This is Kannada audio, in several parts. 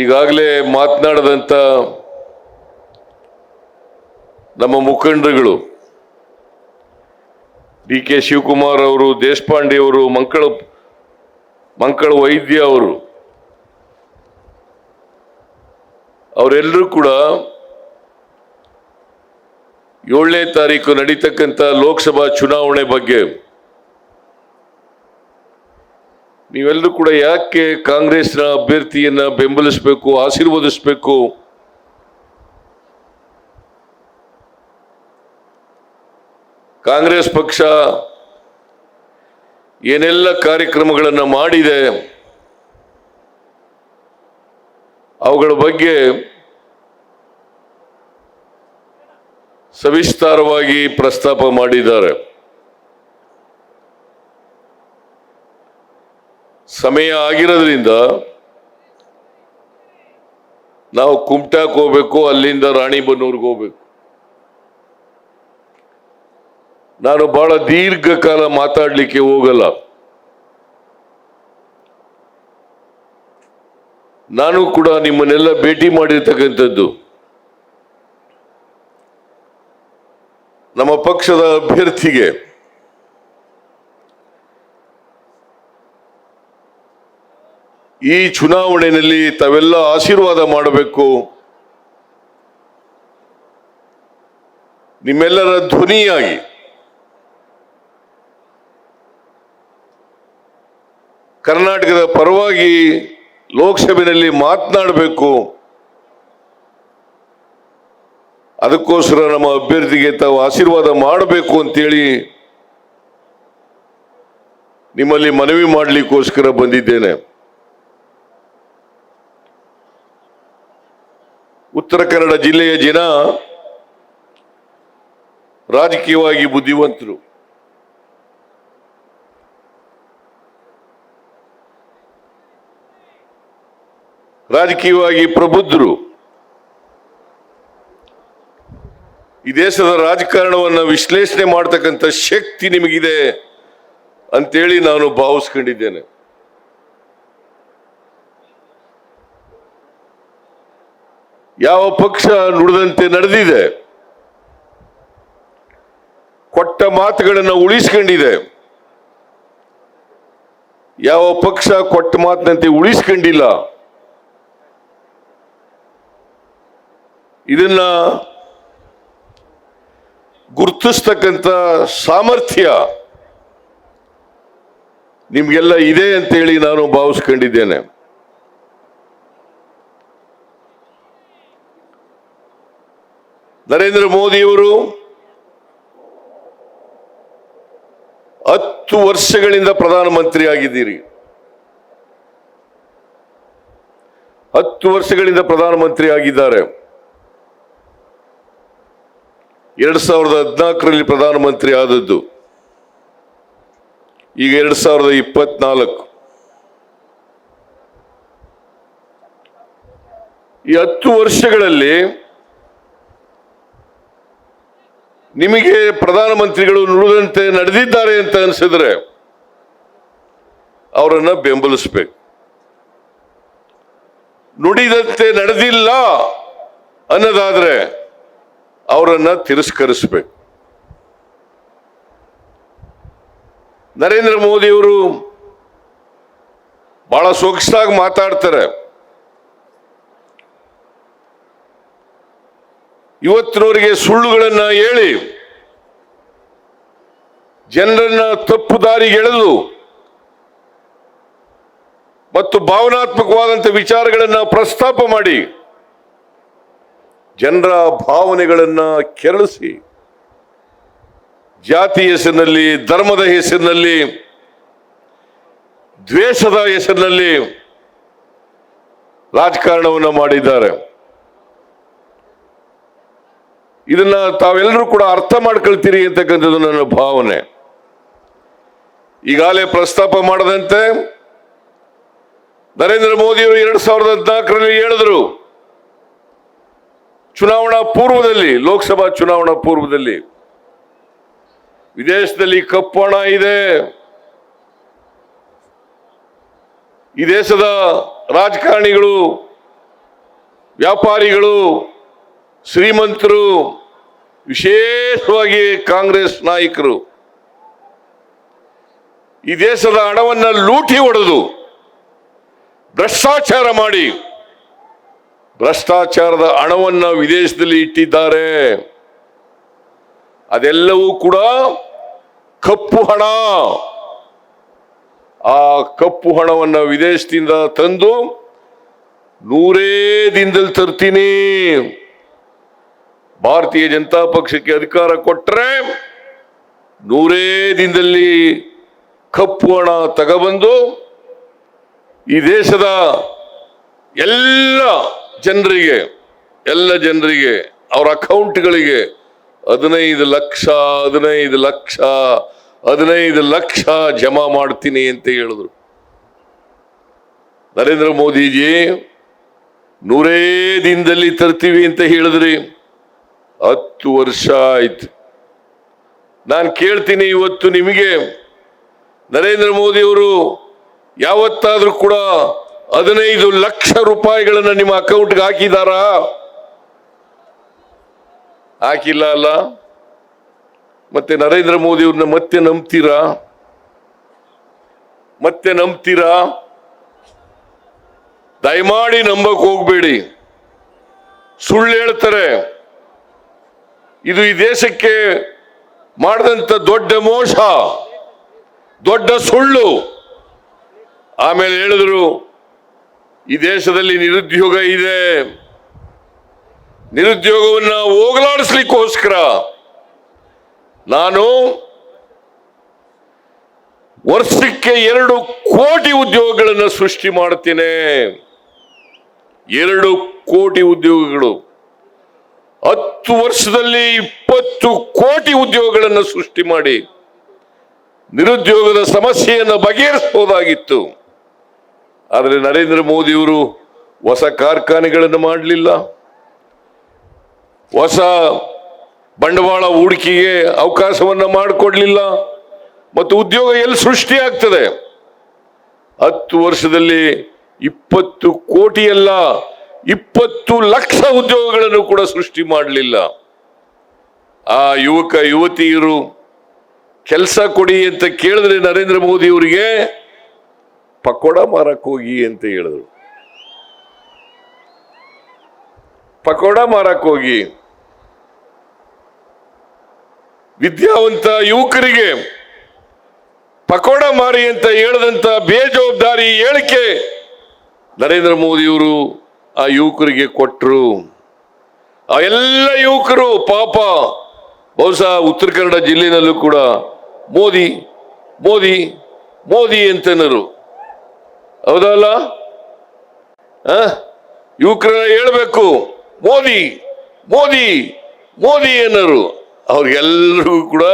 ಈಗಾಗಲೇ ಮಾತನಾಡದಂತ ನಮ್ಮ ಮುಖಂಡರುಗಳು ಡಿ ಕೆ ಶಿವಕುಮಾರ್ ಅವರು, ದೇಶಪಾಂಡೆ ಅವರು, ಮಂಕಳ ವೈದ್ಯ ಅವರೆಲ್ಲರೂ ಕೂಡ 7ನೇ ತಾರೀಕು ನಡೀತಕ್ಕಂಥ ಲೋಕಸಭಾ ಚುನಾವಣೆ ಬಗ್ಗೆ ನೀವೆಲ್ಲರೂ ಕೂಡ ಯಾಕೆ ಕಾಂಗ್ರೆಸ್ನ ಅಭ್ಯರ್ಥಿಯನ್ನ ಬೆಂಬಲಿಸಬೇಕು, ಆಶೀರ್ವದಿಸಬೇಕು, ಕಾಂಗ್ರೆಸ್ ಪಕ್ಷ ಏನೆಲ್ಲ ಕಾರ್ಯಕ್ರಮಗಳನ್ನು ಮಾಡಿದೆ ಅವುಗಳ ಬಗ್ಗೆ ಸವಿಸ್ತಾರವಾಗಿ ಪ್ರಸ್ತಾಪ ಮಾಡಿದ್ದಾರೆ. ಸಮಯ ಆಗಿರೋದ್ರಿಂದ ನಾವು ಕುಮಟಾಕ್ಕೆ ಹೋಗ್ಬೇಕು, ಅಲ್ಲಿಂದ ರಾಣಿಬೆನ್ನೂರಿಗೆ ಹೋಗ್ಬೇಕು. ನಾನು ಬಹಳ ದೀರ್ಘಕಾಲ ಮಾತಾಡಲಿಕ್ಕೆ ಹೋಗಲ್ಲ. ನಾನು ಕೂಡ ನಿಮ್ಮನ್ನೆಲ್ಲ ಭೇಟಿ ಮಾಡಿರ್ತಕ್ಕಂಥದ್ದು ನಮ್ಮ ಪಕ್ಷದ ಅಭ್ಯರ್ಥಿಗೆ ಈ ಚುನಾವಣೆಯಲ್ಲಿ ತಾವೆಲ್ಲ ಆಶೀರ್ವಾದ ಮಾಡಬೇಕು, ನಿಮ್ಮೆಲ್ಲರ ಧ್ವನಿಯಾಗಿ ಕರ್ನಾಟಕದ ಪರವಾಗಿ ಲೋಕಸಭೆಯಲ್ಲಿ ಮಾತನಾಡಬೇಕು. ಅದಕ್ಕೋಸ್ಕರ ನಮ್ಮ ಅಭ್ಯರ್ಥಿಗೆ ತಾವು ಆಶೀರ್ವಾದ ಮಾಡಬೇಕು ಅಂತೇಳಿ ನಿಮ್ಮಲ್ಲಿ ಮನವಿ ಮಾಡಲಿಕ್ಕೋಸ್ಕರ ಬಂದಿದ್ದೇನೆ. ಉತ್ತರ ಕನ್ನಡ ಜಿಲ್ಲೆಯ ಜನ ರಾಜಕೀಯವಾಗಿ ಬುದ್ಧಿವಂತರು, ರಾಜಕೀಯವಾಗಿ ಪ್ರಬುದ್ಧರು. ಈ ದೇಶದ ರಾಜಕಾರಣವನ್ನು ವಿಶ್ಲೇಷಣೆ ಮಾಡತಕ್ಕಂಥ ಶಕ್ತಿ ನಿಮಗಿದೆ ಅಂತೇಳಿ ನಾನು ಭಾವಿಸ್ಕೊಂಡಿದ್ದೇನೆ. ಯಾವ ಪಕ್ಷ ನುಡಿದಂತೆ ನಡೆದಿದೆ, ಕೊಟ್ಟ ಮಾತುಗಳನ್ನು ಉಳಿಸ್ಕೊಂಡಿದೆ, ಯಾವ ಪಕ್ಷ ಕೊಟ್ಟ ಮಾತಿನಂತೆ ಉಳಿಸ್ಕೊಂಡಿಲ್ಲ, ಇದನ್ನ ಗುರುತಿಸ್ತಕ್ಕಂಥ ಸಾಮರ್ಥ್ಯ ನಿಮ್ಗೆಲ್ಲ ಇದೆ ಅಂತೇಳಿ ನಾನು ಭಾವಿಸ್ಕೊಂಡಿದ್ದೇನೆ. ನರೇಂದ್ರ ಮೋದಿಯವರು 10 ವರ್ಷಗಳಿಂದ ಪ್ರಧಾನಮಂತ್ರಿ ಆಗಿದ್ದೀರಿ. 10 ವರ್ಷಗಳಿಂದ ಪ್ರಧಾನಮಂತ್ರಿ ಆಗಿದ್ದಾರೆ. 2014ರಲ್ಲಿ ಪ್ರಧಾನಮಂತ್ರಿ ಆದದ್ದು, ಈಗ 2024. ಈ 10 ವರ್ಷಗಳಲ್ಲಿ ನಿಮಗೆ ಪ್ರಧಾನಮಂತ್ರಿಗಳು ನುಡಿದಂತೆ ನಡೆದಿದ್ದಾರೆ ಅಂತ ಅನಿಸಿದ್ರೆ ಅವರನ್ನ ಬೆಂಬಲಿಸಬೇಕು. ನುಡಿದಂತೆ ನಡೆದಿಲ್ಲ ಅನ್ನೋದಾದ್ರೆ ಅವರನ್ನ ತಿರಸ್ಕರಿಸಬೇಕು. ನರೇಂದ್ರ ಮೋದಿಯವರು ಬಹಳ ಸೊಗಸಾಗಿ ಮಾತಾಡ್ತಾರೆ. ಇವತ್ತಿನವರಿಗೆ ಸುಳ್ಳುಗಳನ್ನ ಹೇಳಿ ಜನರನ್ನ ತಪ್ಪು ದಾರಿಗೆ ಎಳೆದು ಮತ್ತು ಭಾವನಾತ್ಮಕವಾದಂಥ ವಿಚಾರಗಳನ್ನ ಪ್ರಸ್ತಾಪ ಮಾಡಿ ಜನರ ಭಾವನೆಗಳನ್ನ ಕೆರಳಿಸಿ ಜಾತಿ ಹೆಸರಿನಲ್ಲಿ, ಧರ್ಮದ ಹೆಸರಿನಲ್ಲಿ, ದ್ವೇಷದ ಹೆಸರಿನಲ್ಲಿ ರಾಜಕಾರಣವನ್ನು ಮಾಡಿದ್ದಾರೆ. ಇದನ್ನ ತಾವೆಲ್ಲರೂ ಕೂಡ ಅರ್ಥ ಮಾಡ್ಕೊಳ್ತೀರಿ ಅಂತಕ್ಕಂಥದ್ದು ನನ್ನ ಭಾವನೆ. ಈಗಾಗಲೇ ಪ್ರಸ್ತಾಪ ಮಾಡದಂತೆ ನರೇಂದ್ರ ಮೋದಿಯವರು 2014ರಲ್ಲಿ ಹೇಳಿದ್ರು, ಚುನಾವಣಾ ಪೂರ್ವದಲ್ಲಿ, ಲೋಕಸಭಾ ಚುನಾವಣಾ ಪೂರ್ವದಲ್ಲಿ, ವಿದೇಶದಲ್ಲಿ ಕಪ್ಪು ಹಣ ಇದೆ, ಈ ದೇಶದ ರಾಜಕಾರಣಿಗಳು ವ್ಯಾಪಾರಿಗಳು, ಶ್ರೀಮಂತರು, ವಿಶೇಷವಾಗಿ ಕಾಂಗ್ರೆಸ್ ನಾಯಕರು ಈ ದೇಶದ ಹಣವನ್ನು ಲೂಟಿ ಹೊಡೆದು ಭ್ರಷ್ಟಾಚಾರ ಮಾಡಿ ಭ್ರಷ್ಟಾಚಾರದ ಹಣವನ್ನು ವಿದೇಶದಲ್ಲಿ ಇಟ್ಟಿದ್ದಾರೆ. ಅದೆಲ್ಲವೂ ಕೂಡ ಕಪ್ಪು ಹಣ. ಆ ಕಪ್ಪು ಹಣವನ್ನು ವಿದೇಶದಿಂದ ತಂದು 100 ದಿನದಲ್ಲಿ ತರ್ತೀನಿ. ಭಾರತೀಯ ಜನತಾ ಪಕ್ಷಕ್ಕೆ ಅಧಿಕಾರ ಕೊಟ್ಟರೆ 100 ದಿನದಲ್ಲಿ ಕಪ್ಪು ಹಣ ತಗೊಬಂದು ಈ ದೇಶದ ಎಲ್ಲ ಜನರಿಗೆ ಅವರ ಅಕೌಂಟ್ಗಳಿಗೆ 15 ಲಕ್ಷ ಜಮಾ ಮಾಡ್ತೀನಿ ಅಂತ ಹೇಳಿದ್ರು. ನರೇಂದ್ರ ಮೋದಿಜಿ 100 ದಿನದಲ್ಲಿ ತರ್ತೀವಿ ಅಂತ ಹೇಳಿದ್ರಿ. 10 ವರ್ಷ ಆಯ್ತು. ನಾನು ಕೇಳ್ತೀನಿ, ಇವತ್ತು ನಿಮಗೆ ನರೇಂದ್ರ ಮೋದಿ ಅವರು ಯಾವತ್ತಾದ್ರೂ ಕೂಡ 15 ಲಕ್ಷ ರೂಪಾಯಿಗಳನ್ನ ನಿಮ್ಮ ಅಕೌಂಟ್ಗೆ ಹಾಕಿದಾರಾ? ಹಾಕಿಲ್ಲ ಅಲ್ಲ. ಮತ್ತೆ ನರೇಂದ್ರ ಮೋದಿ ಅವ್ರನ್ನ ಮತ್ತೆ ನಂಬ್ತೀರಾ? ದಯಮಾಡಿ ನಂಬಕ್ ಹೋಗ್ಬೇಡಿ. ಸುಳ್ಳು ಹೇಳ್ತಾರೆ. ಇದು ಈ ದೇಶಕ್ಕೆ ಮಾಡಿದಂತ ದೊಡ್ಡ ಮೋಸ, ದೊಡ್ಡ ಸುಳ್ಳು. ಆಮೇಲೆ ಹೇಳಿದ್ರು ಈ ದೇಶದಲ್ಲಿ ನಿರುದ್ಯೋಗ ಇದೆ, ನಿರುದ್ಯೋಗವನ್ನ ಹೋಗಲಾಡಿಸ್ಲಿಕ್ಕೋಸ್ಕರ ನಾನು ವರ್ಷಕ್ಕೆ 2 ಕೋಟಿ ಉದ್ಯೋಗಗಳನ್ನು ಸೃಷ್ಟಿ ಮಾಡ್ತೇನೆ. 2 ಕೋಟಿ ಉದ್ಯೋಗಗಳು. 10 ವರ್ಷದಲ್ಲಿ 20 ಕೋಟಿ ಉದ್ಯೋಗಗಳನ್ನು ಸೃಷ್ಟಿ ಮಾಡಿ ನಿರುದ್ಯೋಗದ ಸಮಸ್ಯೆಯನ್ನು ಬಗೆಹರಿಸಬಹುದಾಗಿತ್ತು. ಆದರೆ ನರೇಂದ್ರ ಮೋದಿಯವರು ಹೊಸ ಕಾರ್ಖಾನೆಗಳನ್ನು ಮಾಡಲಿಲ್ಲ, ಹೊಸ ಬಂಡವಾಳ ಹೂಡಿಕೆಗೆ ಅವಕಾಶವನ್ನ ಮಾಡಿಕೊಡ್ಲಿಲ್ಲ. ಮತ್ತು ಉದ್ಯೋಗ ಎಲ್ಲಿ ಸೃಷ್ಟಿ ಆಗ್ತದೆ? 10 ವರ್ಷದಲ್ಲಿ 20 ಕೋಟಿ ಅಲ್ಲ, 20 ಲಕ್ಷ ಉದ್ಯೋಗಗಳನ್ನು ಕೂಡ ಸೃಷ್ಟಿ ಮಾಡಲಿಲ್ಲ. ಆ ಯುವತಿಯರು ಕೆಲಸ ಕೊಡಿ ಅಂತ ಕೇಳಿದ್ರೆ ನರೇಂದ್ರ ಮೋದಿ ಅವರಿಗೆ ಪಕೋಡ ಮಾರಕ್ ಹೋಗಿ ಅಂತ ಹೇಳಿದ್ರು. ಪಕೋಡ ಮಾರಕ್ ಹೋಗಿ ವಿದ್ಯಾವಂತ ಯುವಕರಿಗೆ ಪಕೋಡ ಮಾರಿ ಅಂತ ಹೇಳದಂತ ಬೇಜವಾಬ್ದಾರಿ ಹೇಳಿಕೆ ನರೇಂದ್ರ ಮೋದಿಯವರು ಆ ಯುವಕರಿಗೆ ಕೊಟ್ಟರು. ಆ ಎಲ್ಲ ಯುವಕರು ಪಾಪ ಬಹುಶಃ ಉತ್ತರ ಕನ್ನಡ ಜಿಲ್ಲೆನಲ್ಲೂ ಕೂಡ ಮೋದಿ ಮೋದಿ ಮೋದಿ ಅಂತನರು. ಹೌದಲ್ಲ? ಯುವಕರನ್ನ ಹೇಳ್ಬೇಕು, ಮೋದಿ ಮೋದಿ ಮೋದಿ ಅನ್ನರು. ಅವ್ರಿಗೆಲ್ಲರಿಗೂ ಕೂಡ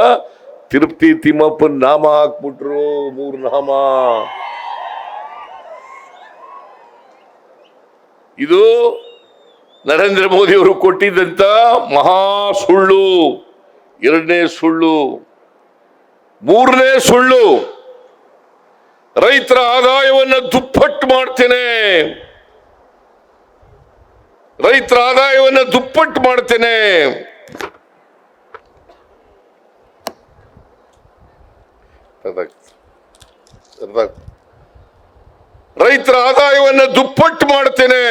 ತಿರುಪತಿ ತಿಮ್ಮಪ್ಪನ ನಾಮ ಹಾಕ್ಬಿಟ್ರು, 3 ನಾಮ. ಇದು ನರೇಂದ್ರ ಮೋದಿ ಅವರು ಕೊಟ್ಟಿದ್ದಂತ ಮಹಾ ಸುಳ್ಳು. 2ನೇ ಸುಳ್ಳು. 3ನೇ ಸುಳ್ಳು, ರೈತರ ಆದಾಯವನ್ನು ದುಪ್ಪಟ್ಟು ಮಾಡ್ತೇನೆ, ರೈತರ ಆದಾಯವನ್ನು ದುಪ್ಪಟ್ಟು ಮಾಡ್ತೇನೆ. ರೈತರ ಆದಾಯವನ್ನು ದುಪ್ಪಟ್ಟು ಮಾಡ್ತೇನೆ.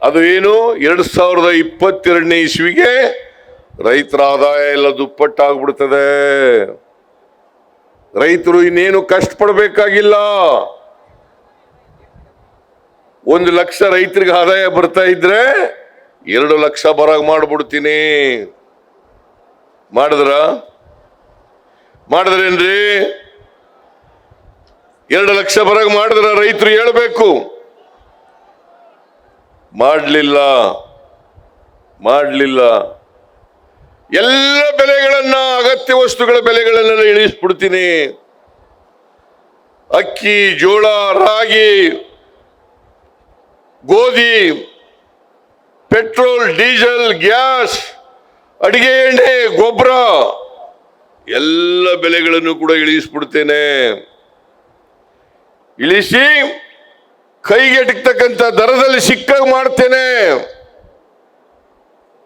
ಅದು ಏನು? 2022ನೇ ಇಸ್ವಿಗೆ ರೈತರ ಆದಾಯ ಎಲ್ಲ ದುಪ್ಪಟ್ಟಾಗ್ಬಿಡ್ತದೆ. ರೈತರು ಇನ್ನೇನು ಕಷ್ಟಪಡಬೇಕಾಗಿಲ್ಲ. 1 ಲಕ್ಷ ರೈತರಿಗೆ ಆದಾಯ ಬರ್ತಾ ಇದ್ರೆ 2 ಲಕ್ಷ ಬರಾಗ ಮಾಡ್ಬಿಡ್ತೀನಿ. ಮಾಡಿದ್ರೇನ್ರಿ? 2 ಲಕ್ಷ ಬರಾಗ ಮಾಡಿದ್ರ ರೈತರು ಹೇಳ್ಬೇಕು. ಮಾಡಲಿಲ್ಲ. ಎಲ್ಲ ಬೆಲೆಗಳನ್ನ, ಅಗತ್ಯ ವಸ್ತುಗಳ ಬೆಲೆಗಳನ್ನೆಲ್ಲ ಇಳಿಸ್ಬಿಡ್ತೀನಿ. ಅಕ್ಕಿ, ಜೋಳ, ರಾಗಿ, ಗೋಧಿ, ಪೆಟ್ರೋಲ್, ಡೀಸೆಲ್, ಗ್ಯಾಸ್, ಅಡಿಗೆ ಎಣ್ಣೆ, ಗೊಬ್ಬರ ಎಲ್ಲ ಬೆಲೆಗಳನ್ನು ಕೂಡ ಇಳಿಸ್ಬಿಡ್ತೇನೆ. ಇಳಿಸಿ ಕೈಗೆಟಕ್ತಕ್ಕಂಥ ದರದಲ್ಲಿ ಸಿಕ್ಕಾಗ ಮಾಡ್ತೇನೆ,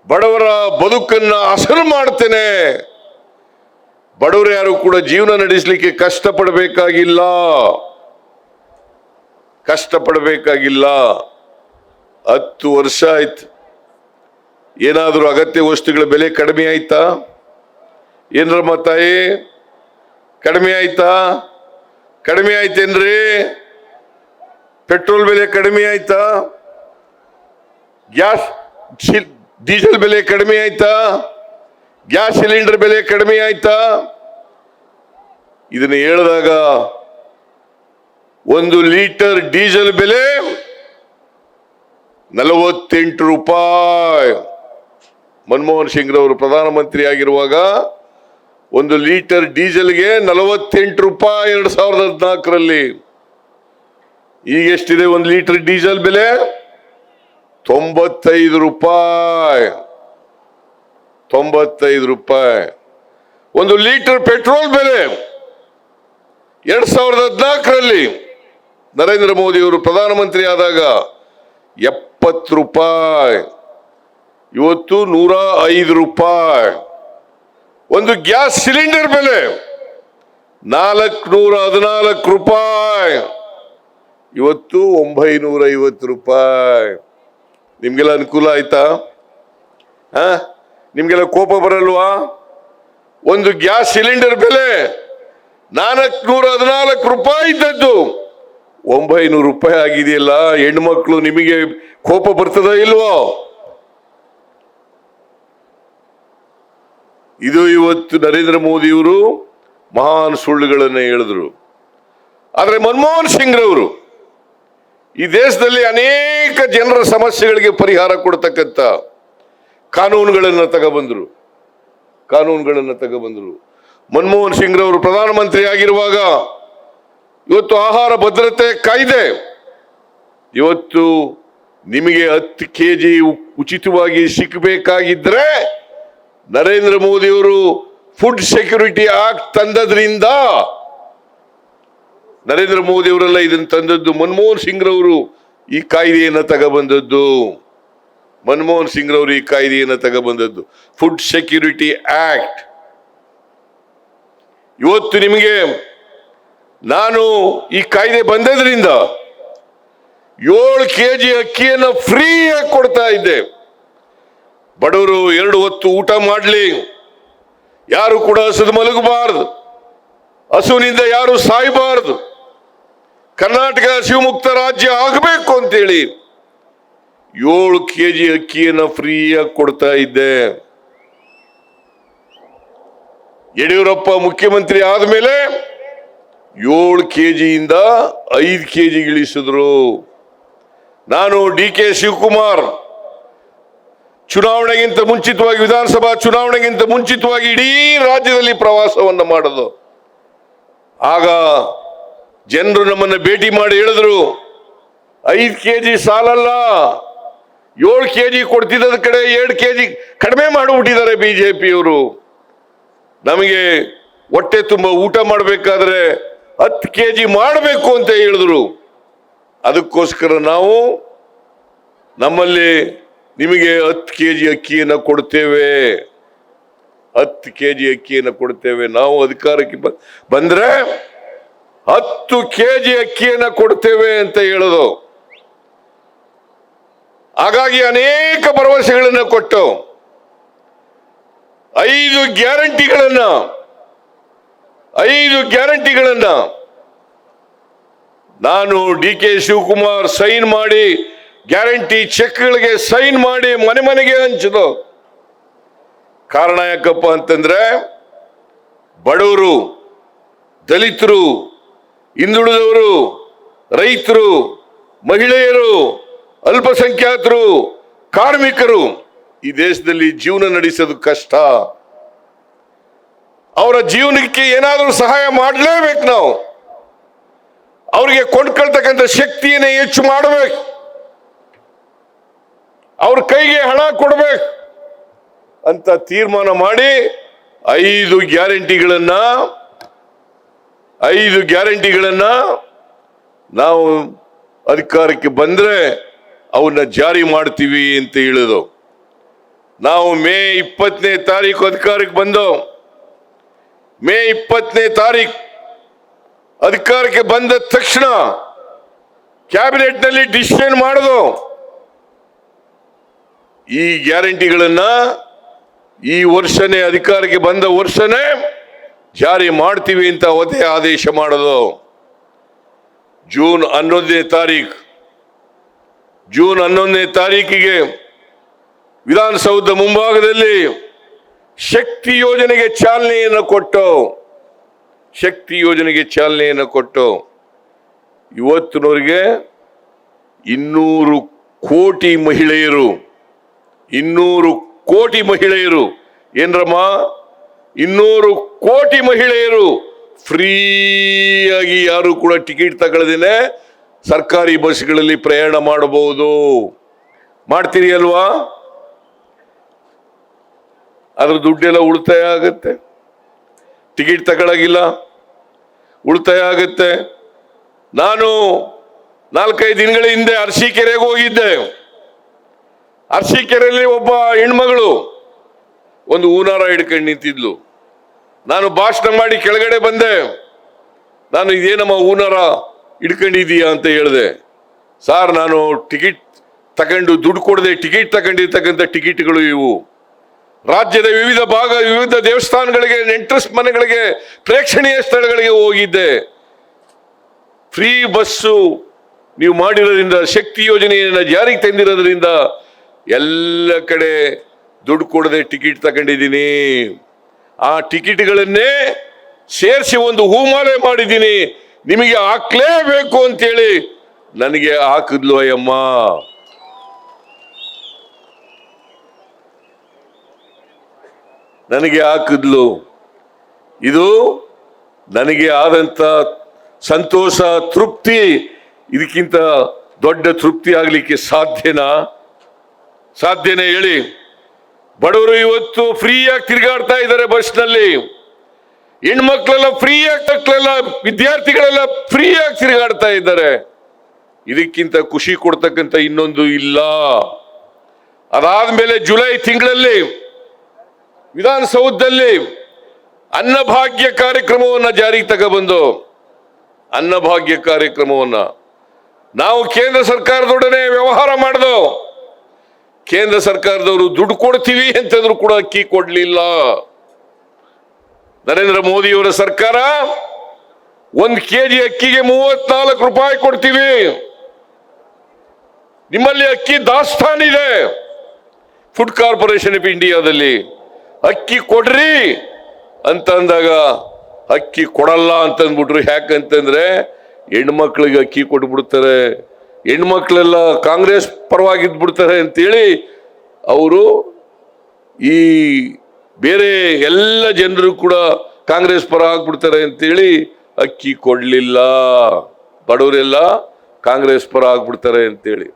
ಬಡವರ ಬದುಕನ್ನ ಹಸನು ಮಾಡ್ತೇನೆ. ಬಡವರು ಯಾರು ಕೂಡ ಜೀವನ ನಡೆಸಲಿಕ್ಕೆ ಕಷ್ಟಪಡಬೇಕಾಗಿಲ್ಲ. ಕಷ್ಟಪಡಬೇಕಾಗಿಲ್ಲ. 10 ವರ್ಷ ಆಯ್ತು. ಏನಾದರೂ ಅಗತ್ಯ ವಸ್ತುಗಳ ಬೆಲೆ ಕಡಿಮೆ ಆಯ್ತಾ? ಏನ್ರಮ್ಮ ತಾಯಿ, ಕಡಿಮೆ ಆಯ್ತಾ? ಕಡಿಮೆ ಆಯ್ತೇನ್ರಿ? ಪೆಟ್ರೋಲ್ ಬೆಲೆ ಕಡಿಮೆ ಆಯ್ತಾ? ಗ್ಯಾಸ್ ಡೀಸೆಲ್ ಬೆಲೆ ಕಡಿಮೆ ಆಯ್ತಾ? ಗ್ಯಾಸ್ ಸಿಲಿಂಡರ್ ಬೆಲೆ ಕಡಿಮೆ ಆಯ್ತಾ? ಇದನ್ನು ಹೇಳಿದಾಗ 1 ಲೀಟರ್ ಡೀಸೆಲ್ ಬೆಲೆ 48 ರೂಪಾಯಿ. ಮನಮೋಹನ್ ಸಿಂಗ್ ರವರು ಪ್ರಧಾನಮಂತ್ರಿ ಆಗಿರುವಾಗ 1 ಲೀಟರ್ ಡೀಸೆಲ್ಗೆ 48 ರೂಪಾಯಿ 2014ರಲ್ಲಿ. ಈಗ ಎಷ್ಟಿದೆ 1 ಲೀಟರ್ ಡೀಸೆಲ್ ಬೆಲೆ? 95 ರೂಪಾಯಿ. 95 ರೂಪಾಯಿ. 1 ಲೀಟರ್ ಪೆಟ್ರೋಲ್ ಬೆಲೆ 2014ರಲ್ಲಿ ನರೇಂದ್ರ ಮೋದಿ ಅವರು ಪ್ರಧಾನಮಂತ್ರಿ ಆದಾಗ 70 ರೂಪಾಯಿ. ಇವತ್ತು 105 ರೂಪಾಯಿ. 1 ಗ್ಯಾಸ್ ಸಿಲಿಂಡರ್ ಬೆಲೆ 414 ರೂಪಾಯಿ. ಇವತ್ತು 950 ರೂಪಾಯಿ. ನಿಮ್ಗೆಲ್ಲ ಅನುಕೂಲ ಆಯ್ತಾ? ನಿಮ್ಗೆಲ್ಲ ಕೋಪ ಬರಲ್ವಾ? 1 ಗ್ಯಾಸ್ ಸಿಲಿಂಡರ್ ಬೆಲೆ 414 ರೂಪಾಯಿ ಇದ್ದದ್ದು 900 ರೂಪಾಯಿ ಆಗಿದೆಯಲ್ಲ. ಹೆಣ್ಮಕ್ಳು ನಿಮಗೆ ಕೋಪ ಬರ್ತದ ಇಲ್ವೋ? ಇದು ಇವತ್ತು ನರೇಂದ್ರ ಮೋದಿಯವರು ಮಹಾನ್ ಸುಳ್ಳುಗಳನ್ನು ಹೇಳಿದ್ರು. ಆದರೆ ಮನಮೋಹನ್ ಸಿಂಗ್ ರವರು ಈ ದೇಶದಲ್ಲಿ ಅನೇಕ ಜನರ ಸಮಸ್ಯೆಗಳಿಗೆ ಪರಿಹಾರ ಕೊಡ್ತಕ್ಕಂಥ ಕಾನೂನುಗಳನ್ನು ತಗೊಬಂದ್ರು. ಮನಮೋಹನ್ ಸಿಂಗ್ ರವರು ಪ್ರಧಾನಮಂತ್ರಿ ಆಗಿರುವಾಗ ಇವತ್ತು ಆಹಾರ ಭದ್ರತೆ ಕಾಯ್ದೆ, ಇವತ್ತು ನಿಮಗೆ 10 kg ಉಚಿತವಾಗಿ ಸಿಕ್ಕಬೇಕಾಗಿದ್ರೆ ನರೇಂದ್ರ ಮೋದಿಯವರು ಫುಡ್ ಸೆಕ್ಯೂರಿಟಿ ಆಕ್ಟ್ ತಂದದ್ರಿಂದ, ನರೇಂದ್ರ ಮೋದಿ ಅವರೆಲ್ಲ ಇದನ್ನು ತಂದದ್ದು. ಮನಮೋಹನ್ ಸಿಂಗ್ ರವರು ಈ ಕಾಯ್ದೆಯನ್ನು ತಗೊಬಂದದ್ದು. Food security act. ಇವತ್ತು ನಿಮಗೆ ನಾನು ಈ ಕಾಯ್ದೆ ಬಂದದ್ರಿಂದ 7 kg ಅಕ್ಕಿಯನ್ನು ಫ್ರೀ ಆಗಿ ಕೊಡ್ತಾ ಇದ್ದೆ. ಬಡವರು 2 ಹೊತ್ತು ಊಟ ಮಾಡಲಿ, ಯಾರು ಕೂಡ ಹಸಿದು ಮಲಗಬಾರದು, ಹಸುವಿನಿಂದ ಯಾರು ಸಾಯಬಾರದು, ಕರ್ನಾಟಕ ಹಸಿವು ರಾಜ್ಯ ಆಗಬೇಕು ಅಂತೇಳಿ 7 kg ಅಕ್ಕಿಯನ್ನು ಫ್ರೀಯಾಗಿ ಕೊಡ್ತಾ ಇದ್ದೆ. ಯಡಿಯೂರಪ್ಪ ಮುಖ್ಯಮಂತ್ರಿ ಆದ್ಮೇಲೆ 7 kgಯಿಂದ 5 kg ಇಳಿಸಿದ್ರು. ನಾನು DK ಶಿವಕುಮಾರ್ ಚುನಾವಣೆಗಿಂತ ಮುಂಚಿತವಾಗಿ, ವಿಧಾನಸಭಾ ಚುನಾವಣೆಗಿಂತ ಮುಂಚಿತವಾಗಿ ಇಡೀ ರಾಜ್ಯದಲ್ಲಿ ಪ್ರವಾಸವನ್ನ ಮಾಡೋದು. ಆಗ ಜನರು ನಮ್ಮನ್ನ ಭೇಟಿ ಮಾಡಿ ಹೇಳಿದ್ರು, 5 kg ಸಾಲಲ್ಲ, 7 kg ಕೊಡ್ತಿದ್ದ ಕಡೆ 7 kg ಕಡಿಮೆ ಮಾಡಿಬಿಟ್ಟಿದ್ದಾರೆ ಬಿಜೆಪಿಯವರು. ನಮಗೆ ಹೊಟ್ಟೆ ತುಂಬ ಊಟ ಮಾಡಬೇಕಾದ್ರೆ 10 kg ಮಾಡಬೇಕು ಅಂತ ಹೇಳಿದ್ರು. ಅದಕ್ಕೋಸ್ಕರ ನಾವು ನಮ್ಮಲ್ಲಿ ನಿಮಗೆ 10 kg ಅಕ್ಕಿಯನ್ನು ಕೊಡ್ತೇವೆ, 10 kg ಅಕ್ಕಿಯನ್ನು ಕೊಡ್ತೇವೆ. ನಾವು ಅಧಿಕಾರಕ್ಕೆ ಬಂದ್ರೆ 10 kg ಅಕ್ಕಿಯನ್ನು ಕೊಡ್ತೇವೆ ಅಂತ ಹೇಳೋದು. ಹಾಗಾಗಿ ಅನೇಕ ಭರವಸೆಗಳನ್ನು ಕೊಟ್ಟು 5 ಗ್ಯಾರಂಟಿಗಳನ್ನ ನಾನು DK ಶಿವಕುಮಾರ್ ಸೈನ್ ಮಾಡಿ, ಗ್ಯಾರಂಟಿ ಚೆಕ್ಗಳಿಗೆ ಸೈನ್ ಮಾಡಿ ಮನೆ ಮನೆಗೆ ಹಂಚಿದು. ಕಾರಣ ಯಾಕಪ್ಪ ಅಂತಂದ್ರೆ ಬಡವರು, ದಲಿತರು, ಹಿಂದುಳಿದವರು, ರೈತರು, ಮಹಿಳೆಯರು, ಅಲ್ಪಸಂಖ್ಯಾತರು, ಕಾರ್ಮಿಕರು ಈ ದೇಶದಲ್ಲಿ ಜೀವನ ನಡೆಸೋದು ಕಷ್ಟ. ಅವರ ಜೀವನಕ್ಕೆ ಏನಾದರೂ ಸಹಾಯ ಮಾಡಲೇಬೇಕು. ನಾವು ಅವರಿಗೆ ಕೊಂಡ್ಕೊಳ್ತಕ್ಕಂಥ ಶಕ್ತಿಯನ್ನೇ ಹೆಚ್ಚು ಮಾಡಬೇಕು, ಅವ್ರ ಕೈಗೆ ಹಣ ಕೊಡಬೇಕು ಅಂತ ತೀರ್ಮಾನ ಮಾಡಿ 5 ಗ್ಯಾರಂಟಿಗಳನ್ನ ನಾವು ಅಧಿಕಾರಕ್ಕೆ ಬಂದ್ರೆ ಅವನ್ನ ಜಾರಿ ಮಾಡ್ತೀವಿ ಅಂತ ಹೇಳಿದ್ರು. ನಾವು ಮೇ 20ನೇ ತಾರೀಕು ಅಧಿಕಾರಕ್ಕೆ ಬಂದು ಮೇ 20ನೇ ತಾರೀಕು ಅಧಿಕಾರಕ್ಕೆ ಬಂದ ತಕ್ಷಣ ಕ್ಯಾಬಿನೆಟ್ ನಲ್ಲಿ ಡಿಸಿಷನ್ ಮಾಡೋದು, ಈ ಗ್ಯಾರಂಟಿಗಳನ್ನ ಈ ವರ್ಷನೇ ಅಧಿಕಾರಕ್ಕೆ ಬಂದ ವರ್ಷನೇ ಜಾರಿ ಮಾಡ್ತೀವಿ ಅಂತ ಅವತ್ತೇ ಆದೇಶ ಮಾಡೋದು. ಜೂನ್ 11ನೇ ತಾರೀಕಿಗೆ ವಿಧಾನಸೌಧ ಮುಂಭಾಗದಲ್ಲಿ ಶಕ್ತಿ ಯೋಜನೆಗೆ ಚಾಲನೆಯನ್ನು ಕೊಟ್ಟು ಇವತ್ತಿನವರೆಗೆ 200 ಕೋಟಿ ಮಹಿಳೆಯರು ಏನ್ರಮ್ಮ 200 ಕೋಟಿ ಮಹಿಳೆಯರು ಫ್ರೀಯಾಗಿ ಯಾರು ಕೂಡ ಟಿಕೆಟ್ ತಗೊಳ್ಳದೇನೆ ಸರ್ಕಾರಿ ಬಸ್ಗಳಲ್ಲಿ ಪ್ರಯಾಣ ಮಾಡಬಹುದು. ಮಾಡ್ತೀರಿ ಅಲ್ವಾ? ಅದ್ರ ದುಡ್ಡೆಲ್ಲ ಉಳಿತಾಯ ಆಗುತ್ತೆ. ಟಿಕೆಟ್ ತಗೊಳಗಿಲ್ಲ, ಉಳಿತಾಯ ಆಗುತ್ತೆ. ನಾನು 4-5 ದಿನಗಳ ಹಿಂದೆ ಅರಸೀಕೆರೆಗೆ ಹೋಗಿದ್ದೆ. ಅರಸೀಕೆರೆಯಲ್ಲಿ ಒಬ್ಬ ಹೆಣ್ಮಗಳು ಒಂದು ಹೂನಾರ ಹಿಡ್ಕೊಂಡು ನಿಂತಿದ್ಲು. ನಾನು ಭಾಷಣ ಮಾಡಿ ಕೆಳಗಡೆ ಬಂದೆ. ನಾನು ಇದೇನಮ್ಮ ಹೂನಾರ ಹಿಡ್ಕೊಂಡಿದೀಯಾ ಅಂತ ಹೇಳಿದೆ. ಸಾರ್, ನಾನು ಟಿಕೆಟ್ ತಗೊಂಡು ದುಡ್ಡು ಕೊಡದೆ ಟಿಕೆಟ್ ತಗೊಂಡಿರ್ತಕ್ಕಂಥ ಟಿಕೆಟ್ಗಳು ಇವು. ರಾಜ್ಯದ ವಿವಿಧ ದೇವಸ್ಥಾನಗಳಿಗೆ, ನೆಂಟರಸ್ ಮನೆಗಳಿಗೆ, ಪ್ರೇಕ್ಷಣೀಯ ಸ್ಥಳಗಳಿಗೆ ಹೋಗಿದ್ದೆ. ಫ್ರೀ ಬಸ್ಸು ನೀವು ಮಾಡಿರೋದ್ರಿಂದ, ಶಕ್ತಿ ಯೋಜನೆಯನ್ನು ಜಾರಿಗೆ ತಂದಿರೋದ್ರಿಂದ ಎಲ್ಲ ಕಡೆ ದುಡ್ಡು ಕೊಡದೆ ಟಿಕೆಟ್ ತಗೊಂಡಿದ್ದೀನಿ. ಆ ಟಿಕೆಟ್ಗಳನ್ನೇ ಸೇರಿಸಿ ಒಂದು ಹೂಮಾಲೆ ಮಾಡಿದ್ದೀನಿ, ನಿಮಗೆ ಹಾಕ್ಲೇಬೇಕು ಅಂತೇಳಿ ನನಗೆ ಹಾಕಿದ್ಲು ಅಯ್ಯಮ್ಮ. ನನಗೆ ಹಾಕಿದ್ಲು. ಇದು ನನಗೆ ಆದಂತ ಸಂತೋಷ, ತೃಪ್ತಿ. ಇದಕ್ಕಿಂತ ದೊಡ್ಡ ತೃಪ್ತಿ ಆಗ್ಲಿಕ್ಕೆ ಸಾಧ್ಯನೇ ಹೇಳಿ? ಬಡವರು ಇವತ್ತು ಫ್ರೀಯಾಗಿ ತಿರುಗಾಡ್ತಾ ಇದ್ದಾರೆ ಬಸ್ನಲ್ಲಿ. ಹೆಣ್ಮಕ್ಳೆಲ್ಲ ವಿದ್ಯಾರ್ಥಿಗಳೆಲ್ಲ ಫ್ರೀಯಾಗಿ ತಿರುಗಾಡ್ತಾ ಇದ್ದಾರೆ. ಇದಕ್ಕಿಂತ ಖುಷಿ ಕೊಡ್ತಕ್ಕಂಥ ಇನ್ನೊಂದು ಇಲ್ಲ. ಅದಾದ್ಮೇಲೆ ಜುಲೈ ತಿಂಗಳಲ್ಲಿ ವಿಧಾನಸೌಧದಲ್ಲಿ ಅನ್ನಭಾಗ್ಯ ಕಾರ್ಯಕ್ರಮವನ್ನ ಜಾರಿಗೆ ತಗೊಬಂದು, ಅನ್ನಭಾಗ್ಯ ಕಾರ್ಯಕ್ರಮವನ್ನ ನಾವು ಕೇಂದ್ರ ಸರ್ಕಾರದೊಡನೆ ವ್ಯವಹಾರ ಮಾಡಿದೋ. ಕೇಂದ್ರ ಸರ್ಕಾರದವರು ದುಡ್ಡು ಕೊಡ್ತೀವಿ ಅಂತಂದ್ರು ಕೂಡ ಅಕ್ಕಿ ಕೊಡ್ಲಿಲ್ಲ. ನರೇಂದ್ರ ಮೋದಿಯವರ ಸರ್ಕಾರ 1 kg ಅಕ್ಕಿಗೆ 34 ರೂಪಾಯಿ ಕೊಡ್ತೀವಿ, ನಿಮ್ಮಲ್ಲಿ ಅಕ್ಕಿ ದಾಸ್ತಾನಿದೆ. ಫುಡ್ ಕಾರ್ಪೊರೇಷನ್ ಆಫ್ ಇಂಡಿಯಾದಲ್ಲಿ ಅಕ್ಕಿ ಕೊಡ್ರಿ ಅಂತ ಅಂದಾಗ ಅಕ್ಕಿ ಕೊಡಲ್ಲ ಅಂತಂದ್ಬಿಟ್ರು. ಯಾಕಂತಂದ್ರೆ ಹೆಣ್ಮಕ್ಳಿಗೆ ಅಕ್ಕಿ ಕೊಟ್ಬಿಡ್ತಾರೆ, ಹೆಣ್ಮಕ್ಳೆಲ್ಲ ಕಾಂಗ್ರೆಸ್ ಪರವಾಗಿದ್ಬಿಡ್ತಾರೆ ಅಂತೇಳಿ ಅವರು ಈ ಬೇರೆ ಎಲ್ಲ ಜನರು ಕೂಡ ಕಾಂಗ್ರೆಸ್ ಪರ ಆಗ್ಬಿಡ್ತಾರೆ ಅಂತೇಳಿ ಅಕ್ಕಿ ಕೊಡ್ಲಿಲ್ಲ. ಬಡವರೆಲ್ಲ ಕಾಂಗ್ರೆಸ್ ಪರ ಆಗ್ಬಿಡ್ತಾರೆ ಅಂತೇಳಿ.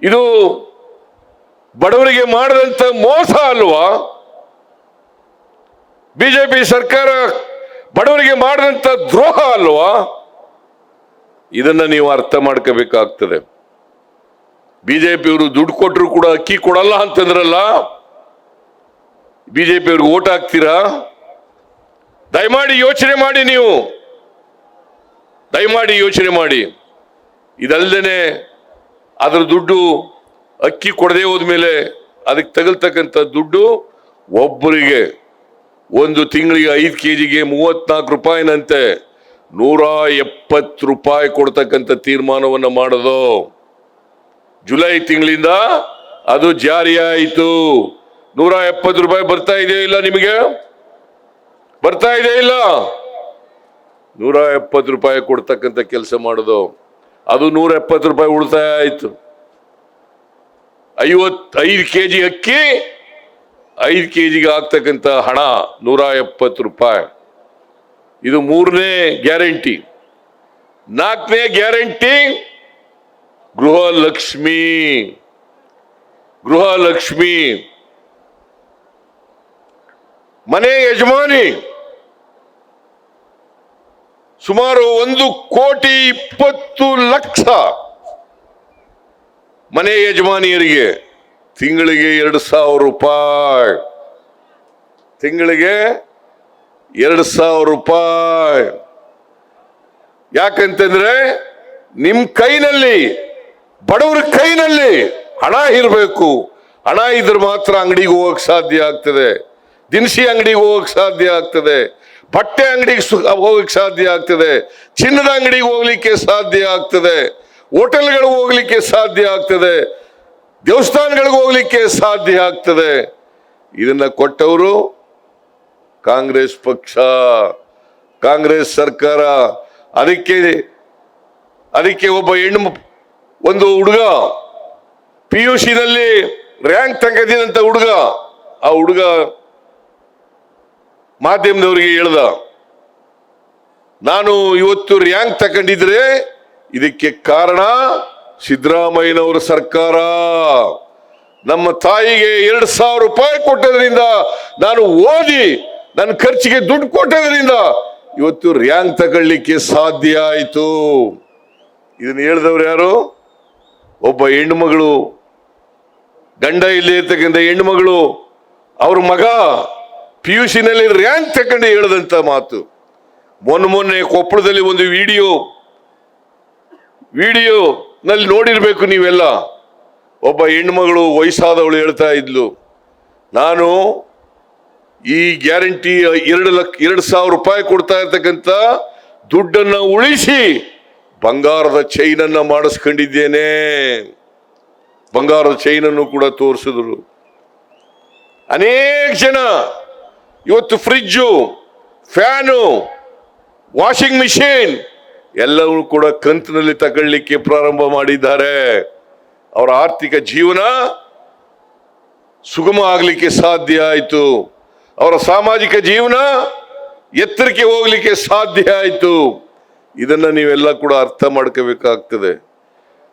ಇದು ಬಡವರಿಗೆ ಮಾಡಿದಂತ ಮೋಸ ಅಲ್ವಾ? ಬಿಜೆಪಿ ಸರ್ಕಾರ ಬಡವರಿಗೆ ಮಾಡಿದಂತ ದ್ರೋಹ ಅಲ್ವಾ? ಇದನ್ನ ನೀವು ಅರ್ಥ ಮಾಡ್ಕೋಬೇಕಾಗ್ತದೆ. ಬಿಜೆಪಿಯವರು ದುಡ್ಡು ಕೊಟ್ಟರು ಕೂಡ ಅಕ್ಕಿ ಕೊಡಲ್ಲ ಅಂತಂದ್ರಲ್ಲ, ಬಿಜೆಪಿಯವ್ರಿಗೆ ಓಟ್ ಹಾಕ್ತೀರಾ? ದಯಮಾಡಿ ಯೋಚನೆ ಮಾಡಿ, ನೀವು ದಯಮಾಡಿ ಯೋಚನೆ ಮಾಡಿ. ಇದಲ್ದೇನೆ ಅದರ ದುಡ್ಡು ಅಕ್ಕಿ ಕೊಡದೆ ಹೋದ್ಮೇಲೆ ಅದಕ್ಕೆ ತಗಲ್ತಕ್ಕಂಥ ದುಡ್ಡು ಒಬ್ಬರಿಗೆ ಒಂದು ತಿಂಗಳಿಗೆ 5 kgಗೆ 34 ರೂಪಾಯಿನಂತೆ 170 ರೂಪಾಯಿ ಕೊಡ್ತಕ್ಕಂಥ ತೀರ್ಮಾನವನ್ನ ಮಾಡೋದು. ಜುಲೈ ತಿಂಗಳಿಂದ ಅದು ಜಾರಿ ಆಯಿತು. 170 ರೂಪಾಯಿ ಬರ್ತಾ ಇದೆಯಾ ಇಲ್ಲ? ನಿಮಗೆ ಬರ್ತಾ ಇದೆಯಾ ಇಲ್ಲ? 170 ರೂಪಾಯಿ ಕೊಡ್ತಕ್ಕಂಥ ಕೆಲಸ ಮಾಡೋದು. ಅದು 170 ರೂಪಾಯಿ ಉಳಿತಾಯ ಆಯ್ತು. 55 kg ಅಕ್ಕಿ 5 kgಗೆ ಆಗ್ತಕ್ಕಂಥ ಹಣ 170 ರೂಪಾಯಿ. ಇದು 3ನೇ ಗ್ಯಾರಂಟಿ. 4ನೇ ಗ್ಯಾರಂಟಿ ಗೃಹಲಕ್ಷ್ಮಿ. ಮನೆ ಯಜಮಾನಿ ಸುಮಾರು 1,20,00,000 ಮನೆ ಯಜಮಾನಿಯರಿಗೆ ತಿಂಗಳಿಗೆ 2,000 ರೂಪಾಯಿ, ತಿಂಗಳಿಗೆ 2,000 ರೂಪಾಯಿ. ಯಾಕಂತಂದ್ರೆ ನಿಮ್ ಕೈನಲ್ಲಿ, ಬಡವರ ಕೈನಲ್ಲಿ ಹಣ ಇರಬೇಕು. ಹಣ ಇದ್ರೆ ಮಾತ್ರ ಅಂಗಡಿಗೆ ಹೋಗಕ್ ಸಾಧ್ಯ ಆಗ್ತದೆ, ದಿನಸಿ ಅಂಗಡಿಗೆ ಹೋಗಕ್ ಸಾಧ್ಯ ಆಗ್ತದೆ, ಬಟ್ಟೆ ಅಂಗಡಿಗೆ ಹೋಗಕ್ಕೆ ಸಾಧ್ಯ ಆಗ್ತದೆ, ಚಿನ್ನದ ಅಂಗಡಿಗೆ ಹೋಗ್ಲಿಕ್ಕೆ ಸಾಧ್ಯ ಆಗ್ತದೆ, ಹೋಟೆಲ್ಗಳಿಗೆ ಹೋಗ್ಲಿಕ್ಕೆ ಸಾಧ್ಯ ಆಗ್ತದೆ, ದೇವಸ್ಥಾನಗಳಿಗೆ ಹೋಗ್ಲಿಕ್ಕೆ ಸಾಧ್ಯ ಆಗ್ತದೆ. ಇದನ್ನ ಕೊಟ್ಟವರು ಕಾಂಗ್ರೆಸ್ ಪಕ್ಷ, ಕಾಂಗ್ರೆಸ್ ಸರ್ಕಾರ. ಅದಕ್ಕೆ ಒಬ್ಬ ಒಂದು ಹುಡುಗ PUC ನಲ್ಲಿ ರ್ಯಾಂಕ್ ತೆಗೆದಿದಂತ ಹುಡುಗ, ಆ ಹುಡುಗ ಮಾಧ್ಯಮದವರಿಗೆ ಹೇಳ್ದ, ನಾನು ಇವತ್ತು ರ್ಯಾಂಕ್ ತಗೊಂಡಿದ್ರೆ ಇದಕ್ಕೆ ಕಾರಣ ಸಿದ್ದರಾಮಯ್ಯನವರ ಸರ್ಕಾರ. ನಮ್ಮ ತಾಯಿಗೆ 2,000 ರೂಪಾಯಿ ಕೊಟ್ಟದ್ರಿಂದ, ನಾನು ಓದಿ ನನ್ನ ಖರ್ಚಿಗೆ ದುಡ್ಡು ಕೊಟ್ಟದ್ರಿಂದ ಇವತ್ತು ರ್ಯಾಂಕ್ ತಗೊಳ್ಳಿಕ್ಕೆ ಸಾಧ್ಯ ಆಯಿತು. ಇದನ್ನ ಹೇಳಿದವ್ರು ಯಾರು? ಒಬ್ಬ ಹೆಣ್ಣುಮಗಳು, ಗಂಡ ಇಲ್ಲಿ ಇರ್ತಕ್ಕಂಥ ಹೆಣ್ಣುಮಗಳು, ಅವ್ರ ಮಗ PUC ನಲ್ಲಿ ರ್ಯಾಂಕ್ ತಗೊಂಡು ಹೇಳದಂತ ಮಾತು. ಮೊನ್ನೆ ಕೊಪ್ಪಳದಲ್ಲಿ ಒಂದು ವಿಡಿಯೋ ನಲ್ಲಿ ನೋಡಿರ್ಬೇಕು ನೀವೆಲ್ಲ. ಒಬ್ಬ ಹೆಣ್ಮಗಳು ವಯಸ್ಸಾದವಳು ಹೇಳ್ತಾ ಇದ್ಲು, ನಾನು ಈ ಗ್ಯಾರಂಟಿ 2,000 ರೂಪಾಯಿ ಕೊಡ್ತಾ ಇರ್ತಕ್ಕಂಥ ದುಡ್ಡನ್ನ ಉಳಿಸಿ ಬಂಗಾರದ ಚೈನನ್ನ ಮಾಡಿಸ್ಕೊಂಡಿದ್ದೇನೆ. ಬಂಗಾರದ ಚೈನನ್ನು ಕೂಡ ತೋರಿಸಿದ್ರು. ಅನೇಕ ಜನ ಇವತ್ತು ಫ್ರಿಡ್ಜು, ಫ್ಯಾನು, ವಾಷಿಂಗ್ ಮಿಷಿನ್ ಎಲ್ಲವೂ ಕೂಡ ಕಂತಿನಲ್ಲಿ ತಗೊಳ್ಳಿಕ್ಕೆ ಪ್ರಾರಂಭ ಮಾಡಿದ್ದಾರೆ. ಅವರ ಆರ್ಥಿಕ ಜೀವನ ಸುಗಮ ಆಗಲಿಕ್ಕೆ ಸಾಧ್ಯ ಆಯಿತು. ಅವರ ಸಾಮಾಜಿಕ ಜೀವನ ಎತ್ತರಕ್ಕೆ ಹೋಗ್ಲಿಕ್ಕೆ ಸಾಧ್ಯ ಆಯಿತು. ಇದನ್ನ ನೀವೆಲ್ಲ ಕೂಡ ಅರ್ಥ ಮಾಡ್ಕೋಬೇಕಾಗ್ತದೆ.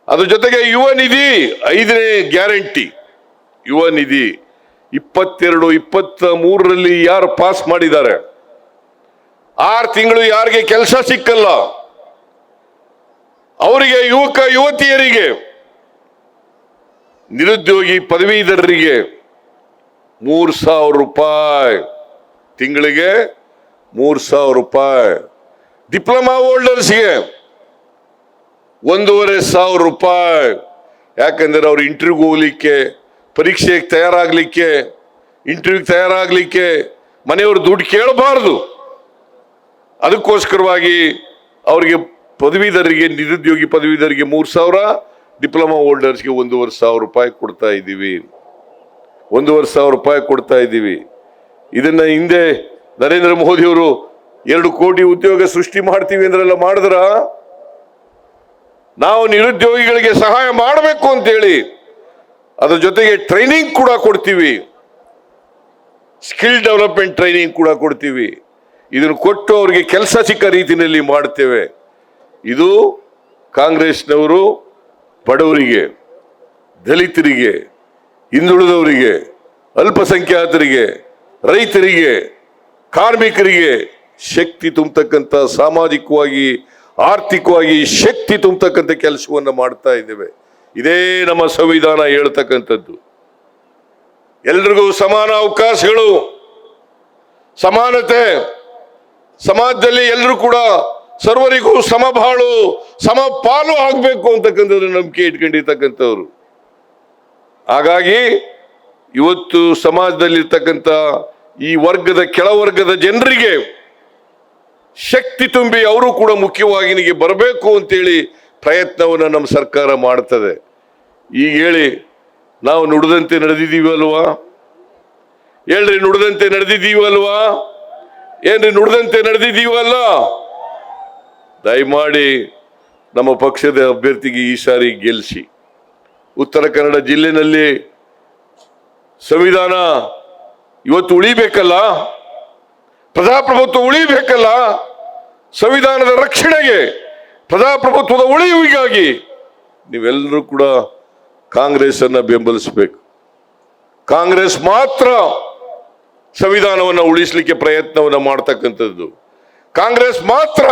ಅದ್ರ ಜೊತೆಗೆ ಯುವ ನಿಧಿ 5ನೇ ಗ್ಯಾರಂಟಿ, ಯುವ ನಿಧಿ 22, 23ರಲ್ಲಿ ಯಾರು ಪಾಸ್ ಮಾಡಿದ್ದಾರೆ, 6 ತಿಂಗಳು ಯಾರಿಗೆ ಕೆಲಸ ಸಿಕ್ಕಲ್ಲ ಅವರಿಗೆ, ಯುವಕ ಯುವತಿಯರಿಗೆ, ನಿರುದ್ಯೋಗಿ ಪದವೀಧರರಿಗೆ 3,000 ರೂಪಾಯಿ, ತಿಂಗಳಿಗೆ 3,000 ರೂಪಾಯಿ. ಡಿಪ್ಲೊಮಾ ಹೋಲ್ಡರ್ಸ್ಗೆ 1,500 ರೂಪಾಯಿ. ಯಾಕಂದ್ರೆ ಅವ್ರು ಇಂಟರ್ವ್ಯೂಗೆ ಹೋಗ್ಲಿಕ್ಕೆ, ಪರೀಕ್ಷೆಗೆ ತಯಾರಾಗ್ಲಿಕ್ಕೆ, ಇಂಟರ್ವ್ಯೂಗೆ ತಯಾರಾಗ್ಲಿಕ್ಕೆ ಮನೆಯವರು ದುಡ್ಡು ಕೇಳಬಾರ್ದು. ಅದಕ್ಕೋಸ್ಕರವಾಗಿ ಅವರಿಗೆ ಪದವೀಧರಿಗೆ, ನಿರುದ್ಯೋಗಿ ಪದವೀಧರಿಗೆ 3,000, ಡಿಪ್ಲೊಮಾ ಹೋಲ್ಡರ್ಸ್ಗೆ 1,500 ರೂಪಾಯಿ ಕೊಡ್ತಾ ಇದ್ದೀವಿ. 1,500 ರೂಪಾಯಿ ಕೊಡ್ತಾ ಇದ್ದೀವಿ. ಇದನ್ನ ಹಿಂದೆ ನರೇಂದ್ರ ಮೋದಿ ಅವರು 2 ಕೋಟಿ ಉದ್ಯೋಗ ಸೃಷ್ಟಿ ಮಾಡ್ತೀವಿ ಅಂದ್ರೆಲ್ಲ ಮಾಡಿದ್ರ? ನಾವು ನಿರುದ್ಯೋಗಿಗಳಿಗೆ ಸಹಾಯ ಮಾಡಬೇಕು ಅಂತೇಳಿ ಅದ್ರ ಜೊತೆಗೆ ಟ್ರೈನಿಂಗ್ ಕೂಡ ಕೊಡ್ತೀವಿ, ಸ್ಕಿಲ್ ಡೆವಲಪ್ಮೆಂಟ್ ಟ್ರೈನಿಂಗ್ ಕೂಡ ಕೊಡ್ತೀವಿ. ಇದನ್ನು ಕೊಟ್ಟು ಅವರಿಗೆ ಕೆಲಸ ಸಿಕ್ಕ ರೀತಿಯಲ್ಲಿ ಮಾಡ್ತೇವೆ. ಇದು ಕಾಂಗ್ರೆಸ್ನವರು ಬಡವರಿಗೆ, ದಲಿತರಿಗೆ, ಹಿಂದುಳಿದವರಿಗೆ, ಅಲ್ಪಸಂಖ್ಯಾತರಿಗೆ, ರೈತರಿಗೆ, ಕಾರ್ಮಿಕರಿಗೆ ಶಕ್ತಿ ತುಂಬತಕ್ಕಂಥ, ಸಾಮಾಜಿಕವಾಗಿ ಆರ್ಥಿಕವಾಗಿ ಶಕ್ತಿ ತುಂಬತಕ್ಕಂಥ ಕೆಲಸವನ್ನು ಮಾಡ್ತಾ ಇದ್ದೇವೆ. ಇದೇ ನಮ್ಮ ಸಂವಿಧಾನ ಹೇಳ್ತಕ್ಕಂಥದ್ದು. ಎಲ್ರಿಗೂ ಸಮಾನ ಅವಕಾಶಗಳು, ಸಮಾನತೆ, ಸಮಾಜದಲ್ಲಿ ಎಲ್ಲರೂ ಕೂಡ ಸರ್ವರಿಗೂ ಸಮಬಾಳು, ಸಮಪಾಲು ಆಗ್ಬೇಕು ಅಂತಕ್ಕಂಥದ್ದು ನಂಬಿಕೆ ಇಟ್ಕೊಂಡಿರ್ತಕ್ಕಂಥವ್ರು. ಹಾಗಾಗಿ ಇವತ್ತು ಸಮಾಜದಲ್ಲಿರ್ತಕ್ಕಂಥ ಈ ವರ್ಗದ, ಕೆಳವರ್ಗದ ಜನರಿಗೆ ಶಕ್ತಿ ತುಂಬಿ ಅವರು ಕೂಡ ಮುಖ್ಯವಾಹಿನಿಗೆ ಬರಬೇಕು ಅಂತೇಳಿ ಪ್ರಯತ್ನವನ್ನು ನಮ್ಮ ಸರ್ಕಾರ ಮಾಡ್ತದೆ. ಈಗ ಹೇಳಿ, ನಾವು ನುಡಿದಂತೆ ನಡೆದಿದ್ದೀವಲ್ವಾ? ಹೇಳ್ರಿ, ನುಡಿದಂತೆ ನಡೆದಿದ್ದೀವಲ್ವಾ? ಏನ್ರಿ, ನುಡಿದಂತೆ ನಡೆದಿದ್ದೀವಲ್ಲ? ದಯಮಾಡಿ ನಮ್ಮ ಪಕ್ಷದ ಅಭ್ಯರ್ಥಿಗೆ ಈ ಸಾರಿ ಗೆಲ್ಲಿಸಿ. ಉತ್ತರ ಕನ್ನಡ ಜಿಲ್ಲೆನಲ್ಲಿ ಸಂವಿಧಾನ ಇವತ್ತು ಉಳಿಬೇಕಲ್ಲ, ಪ್ರಜಾಪ್ರಭುತ್ವ ಉಳಿಬೇಕಲ್ಲ. ಸಂವಿಧಾನದ ರಕ್ಷಣೆಗೆ, ಪ್ರಜಾಪ್ರಭುತ್ವದ ಉಳಿವಿಗಾಗಿ ನೀವೆಲ್ಲರೂ ಕೂಡ ಕಾಂಗ್ರೆಸ್ ಅನ್ನ ಬೆಂಬಲಿಸಬೇಕು. ಕಾಂಗ್ರೆಸ್ ಮಾತ್ರ ಸಂವಿಧಾನವನ್ನು ಉಳಿಸಲಿಕ್ಕೆ ಪ್ರಯತ್ನವನ್ನು ಮಾಡ್ತಕ್ಕಂಥದ್ದು. ಕಾಂಗ್ರೆಸ್ ಮಾತ್ರ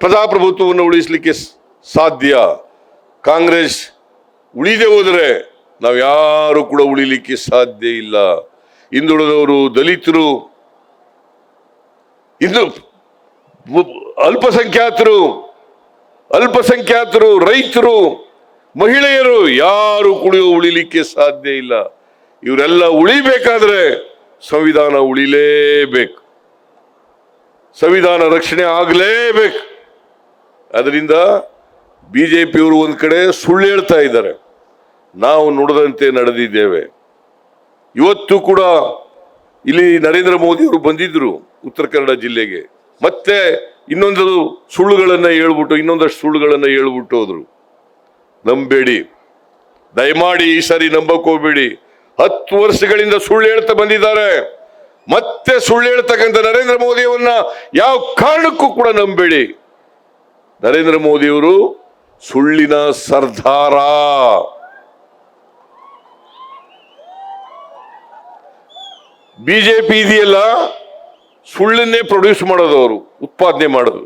ಪ್ರಜಾಪ್ರಭುತ್ವವನ್ನು ಉಳಿಸಲಿಕ್ಕೆ ಸಾಧ್ಯ. ಕಾಂಗ್ರೆಸ್ ಉಳಿದೇ ಹೋದರೆ ನಾವು ಯಾರು ಕೂಡ ಉಳಿಲಿಕ್ಕೆ ಸಾಧ್ಯ ಇಲ್ಲ. ಹಿಂದುಳಿದವರು, ದಲಿತರು, ಇನ್ನು ಅಲ್ಪಸಂಖ್ಯಾತರು, ರೈತರು, ಮಹಿಳೆಯರು ಯಾರು ಕೂಡ ಉಳಿಲಿಕ್ಕೆ ಸಾಧ್ಯ ಇಲ್ಲ. ಇವರೆಲ್ಲ ಉಳಿಬೇಕಾದ್ರೆ ಸಂವಿಧಾನ ಉಳಿಲೇಬೇಕು, ಸಂವಿಧಾನ ರಕ್ಷಣೆ ಆಗಲೇಬೇಕು. ಅದರಿಂದ ಬಿಜೆಪಿಯವರು ಒಂದ್ ಕಡೆ ಸುಳ್ಳು ಹೇಳ್ತಾ ಇದ್ದಾರೆ, ನಾವು ನುಡಿದಂತೆ ನಡೆದಿದ್ದೇವೆ. ಇವತ್ತು ಕೂಡ ಇಲ್ಲಿ ನರೇಂದ್ರ ಮೋದಿ ಅವರು ಬಂದಿದ್ರು ಉತ್ತರ ಕನ್ನಡ ಜಿಲ್ಲೆಗೆ, ಮತ್ತೆ ಇನ್ನೊಂದಷ್ಟು ಸುಳ್ಳುಗಳನ್ನ ಹೇಳ್ಬಿಟ್ಟು ಹೋದ್ರು. ನಂಬೇಡಿ, ದಯಮಾಡಿ ಈ ಸಾರಿ ನಂಬಕ್ ಹೋಗ್ಬೇಡಿ. 10 ವರ್ಷಗಳಿಂದ ಸುಳ್ಳು ಹೇಳ್ತಾ ಬಂದಿದ್ದಾರೆ. ಮತ್ತೆ ಸುಳ್ಳು ಹೇಳ್ತಕ್ಕಂಥ ನರೇಂದ್ರ ಮೋದಿಯವನ್ನ ಯಾವ ಕಾರಣಕ್ಕೂ ಕೂಡ ನಂಬೇಡಿ. ನರೇಂದ್ರ ಮೋದಿಯವರು ಸುಳ್ಳಿನ ಸರ್ದಾರ. ಬಿಜೆಪಿ ಇದೆಯಲ್ಲ, ಸುಳ್ಳನ್ನೇ ಪ್ರೊಡ್ಯೂಸ್ ಮಾಡೋದು, ಅವರು ಉತ್ಪಾದನೆ ಮಾಡೋದು.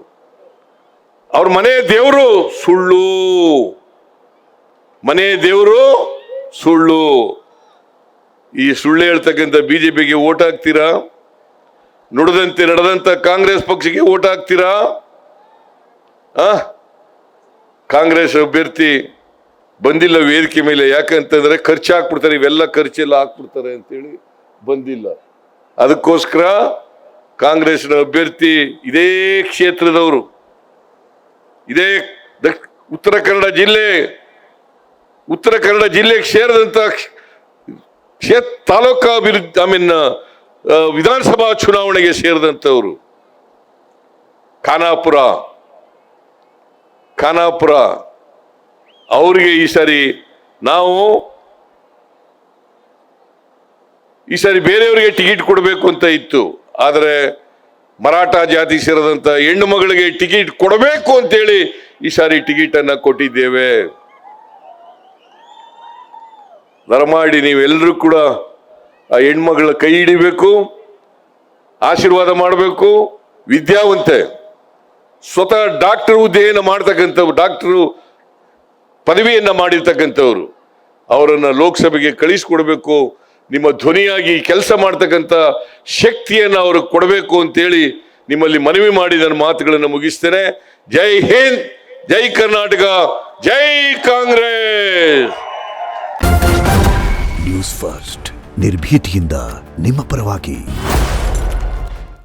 ಅವ್ರ ಮನೆ ದೇವರು ಸುಳ್ಳು, ಮನೆ ದೇವರು ಸುಳ್ಳು. ಈ ಸುಳ್ಳು ಹೇಳ್ತಕ್ಕಂಥ ಬಿಜೆಪಿಗೆ ಓಟ್ ಹಾಕ್ತೀರಾ? ನುಡಿದಂತೆ ನಡೆದಂತ ಕಾಂಗ್ರೆಸ್ ಪಕ್ಷಕ್ಕೆ ಓಟ್ ಹಾಕ್ತೀರಾ? ಕಾಂಗ್ರೆಸ್ ಅಭ್ಯರ್ಥಿ ಬಂದಿಲ್ಲ ವೇದಿಕೆ ಮೇಲೆ, ಯಾಕಂತಂದ್ರೆ ಖರ್ಚು ಹಾಕ್ಬಿಡ್ತಾರೆ, ಇವೆಲ್ಲ ಖರ್ಚೆಲ್ಲ ಹಾಕ್ಬಿಡ್ತಾರೆ ಅಂತೇಳಿ ಬಂದಿಲ್ಲ. ಅದಕ್ಕೋಸ್ಕರ ಕಾಂಗ್ರೆಸ್ನ ಅಭ್ಯರ್ಥಿ ಇದೇ ಕ್ಷೇತ್ರದವರು, ಇದೇ ಉತ್ತರ ಕನ್ನಡ ಜಿಲ್ಲೆಗೆ ಸೇರಿದಂತ ತಾಲೂಕಾ ವಿಧಾನಸಭಾ ಚುನಾವಣೆಗೆ ಸೇರಿದಂತವರು. ಖಾನಾಪುರ ಅವರಿಗೆ ಈ ಸಾರಿ ಬೇರೆಯವರಿಗೆ ಟಿಕೆಟ್ ಕೊಡಬೇಕು ಅಂತ ಇತ್ತು. ಆದರೆ ಮರಾಠ ಜಾತಿ ಸೇರಿದಂತ ಹೆಣ್ಣು ಮಗಳಿಗೆ ಟಿಕೆಟ್ ಕೊಡಬೇಕು ಅಂತೇಳಿ ಈ ಸಾರಿ ಟಿಕೆಟ್ ಅನ್ನ ಕೊಟ್ಟಿದ್ದೇವೆ. ದಯಮಾಡಿ ನೀವೆಲ್ಲರೂ ಕೂಡ ಆ ಹೆಣ್ಮಗಳ ಕೈ ಹಿಡಿಬೇಕು, ಆಶೀರ್ವಾದ ಮಾಡಬೇಕು. ವಿದ್ಯಾವಂತೆ, ಸ್ವತಃ ಡಾಕ್ಟರ್ ಹುದ್ದೆಯನ್ನು ಮಾಡ್ತಕ್ಕಂಥವ್ರು, ಡಾಕ್ಟರು ಪದವಿಯನ್ನ ಮಾಡಿರ್ತಕ್ಕಂಥವ್ರು, ಅವರನ್ನ ಲೋಕಸಭೆಗೆ ಕಳಿಸ್ಕೊಡ್ಬೇಕು. ನಿಮ್ಮ ಧ್ವನಿಯಾಗಿ ಕೆಲಸ ಮಾಡ್ತಕ್ಕಂಥ ಶಕ್ತಿಯನ್ನು ಅವ್ರಿಗೆ ಕೊಡಬೇಕು ಅಂತೇಳಿ ನಿಮ್ಮಲ್ಲಿ ಮನವಿ ಮಾಡಿ ನನ್ನ ಮಾತುಗಳನ್ನು ಮುಗಿಸ್ತೇನೆ. ಜೈ ಹಿಂದ್, ಜೈ ಕರ್ನಾಟಕ, ಜೈ ಕಾಂಗ್ರೆಸ್. ನ್ಯೂಸ್ ಫಸ್ಟ್, ನಿರ್ಭೀತಿಯಿಂದ ನಿಮ್ಮ ಪರವಾಗಿ.